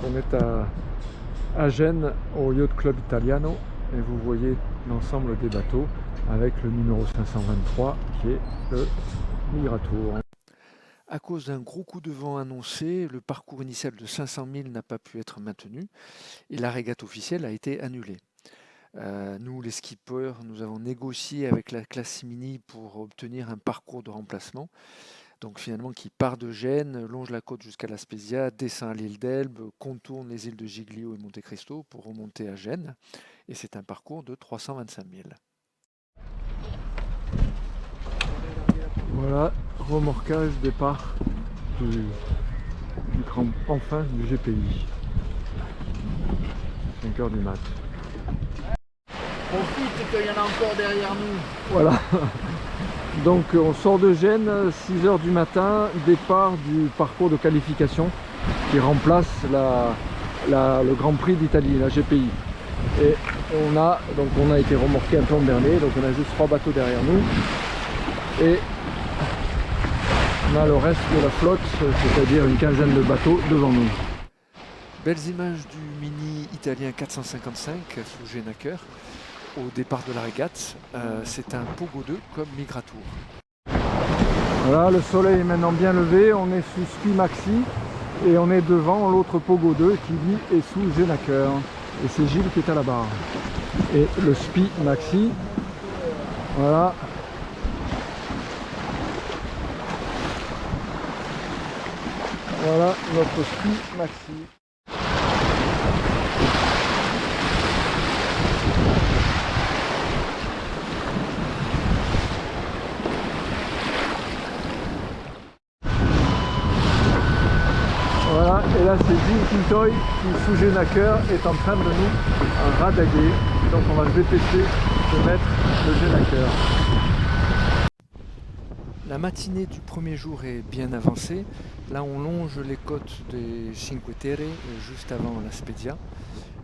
on est à Gênes au Yacht Club Italiano et vous voyez l'ensemble des bateaux avec le numéro 523 qui est le Migratour. À cause d'un gros coup de vent annoncé, le parcours initial de 500 000 n'a pas pu être maintenu et la régate officielle a été annulée. Nous, les skippers, nous avons négocié avec la classe mini pour obtenir un parcours de remplacement. Donc finalement, qui part de Gênes, longe la côte jusqu'à La Spezia, descend à l'île d'Elbe, contourne les îles de Giglio et Monte Cristo pour remonter à Gênes. Et c'est un parcours de 325 000. Voilà, remorquage, départ du grand, enfin du GPI. 5 h du mat. Profite qu'il y en a encore derrière nous. Voilà. Donc on sort de Gênes, 6 h du matin, départ du parcours de qualification qui remplace le Grand Prix d'Italie, la GPI. Et on a été remorqué un peu en dernier, donc on a juste 3 bateaux derrière nous. Et on a le reste de la flotte, c'est-à-dire une quinzaine de bateaux devant nous. Belles images du mini italien 455 sous Genaker. Au départ de la régate, c'est un Pogo 2 comme Migratour. Voilà, le soleil est maintenant bien levé, on est sous Spi Maxi et on est devant l'autre Pogo 2 qui lui est sous Genaker. Et c'est Gilles qui est à la barre. Et le Spi Maxi, voilà. Voilà notre Spi Maxi. Voilà, et là c'est Gilles Quintoy qui, sous Genaker, est en train de nous radaguer. Donc on va se dépêcher de mettre le Genaker. La matinée du premier jour est bien avancée. Là on longe les côtes des Cinque Terre juste avant La Spezia.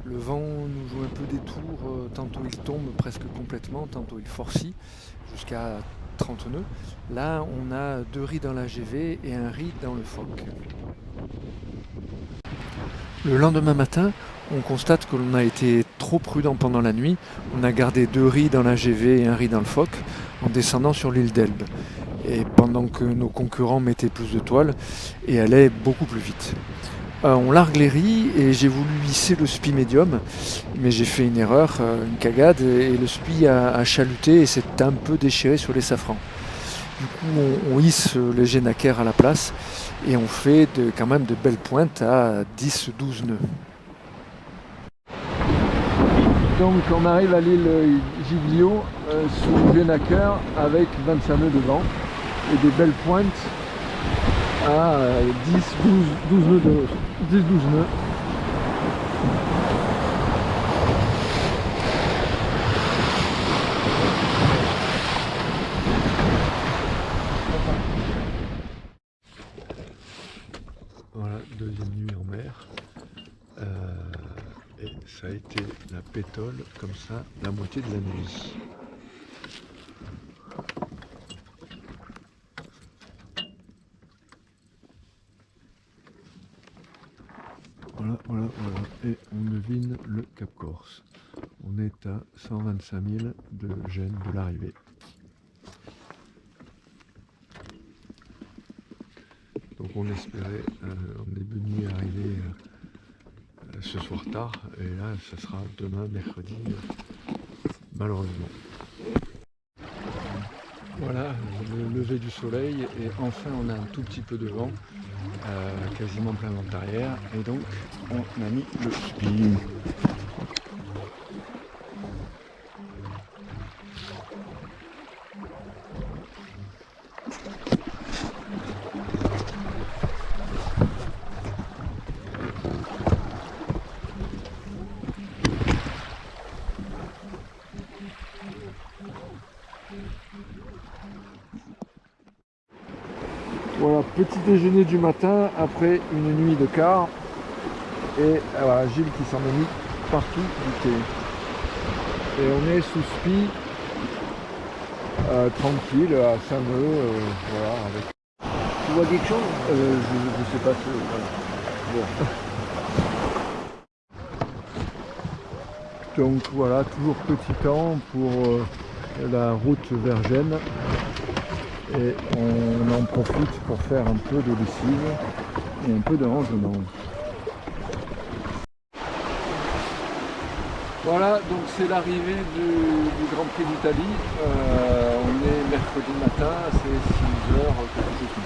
Le vent nous joue un peu des tours, tantôt il tombe presque complètement, tantôt il forcit jusqu'à 30 nœuds. Là on a 2 riz dans la GV et un riz dans le Foc. Le lendemain matin, on constate que l'on a été trop prudent pendant la nuit. On a gardé 2 riz dans la GV et un riz dans le Foc en descendant sur l'île d'Elbe. Et pendant que nos concurrents mettaient plus de toiles et allaient beaucoup plus vite. On largue les riz et j'ai voulu hisser le Spi médium, mais j'ai fait une erreur, une cagade, et le Spi a chaluté et s'est un peu déchiré sur les safrans. Du coup, on hisse les Genaker à la place et on fait quand même de belles pointes à 10-12 nœuds. Donc on arrive à l'île Giglio sous Genaker avec 25 nœuds de vent et des belles pointes à 10-12 nœuds. Voilà, deuxième nuit en mer. Et ça a été la pétole, comme ça, la moitié de la nuit. Voilà. Et on devine le Cap Corse. On est à 125 000 de Gênes de l'arrivée. Donc on espérait en début de nuit arriver ce soir tard, et là ça sera demain mercredi malheureusement. Voilà le lever du soleil et enfin on a un tout petit peu de vent, quasiment plein vent arrière, et donc on a mis le Spi. Voilà, petit déjeuner du matin après une nuit de quart. Et voilà, Gilles qui s'en est mis partout du thé. Et on est sous Spi, tranquille, à Saint-Meux, voilà, avec... Tu vois quelque chose? Je sais pas, voilà. Bon. Donc voilà, toujours petit temps pour la route vers Gênes. Et on en profite pour faire un peu de lessive et un peu de rangement. Voilà, donc c'est l'arrivée du Grand Prix d'Italie. On est mercredi matin, c'est 6 heures quelque chose.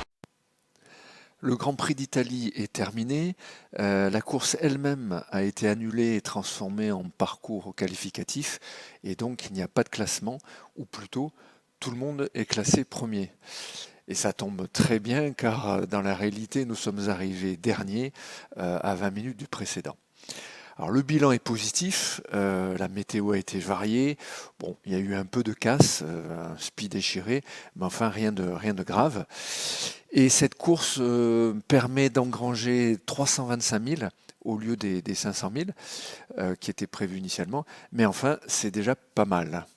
Le Grand Prix d'Italie est terminé. La course elle-même a été annulée et transformée en parcours qualificatif. Et donc, il n'y a pas de classement, ou plutôt, tout le monde est classé premier. Et ça tombe très bien, car dans la réalité, nous sommes arrivés dernier à 20 minutes du précédent. Alors le bilan est positif, la météo a été variée, bon, il y a eu un peu de casse, un spi déchiré, mais enfin rien de grave. Et cette course permet d'engranger 325 000 au lieu des 500 000 qui étaient prévus initialement, mais enfin c'est déjà pas mal.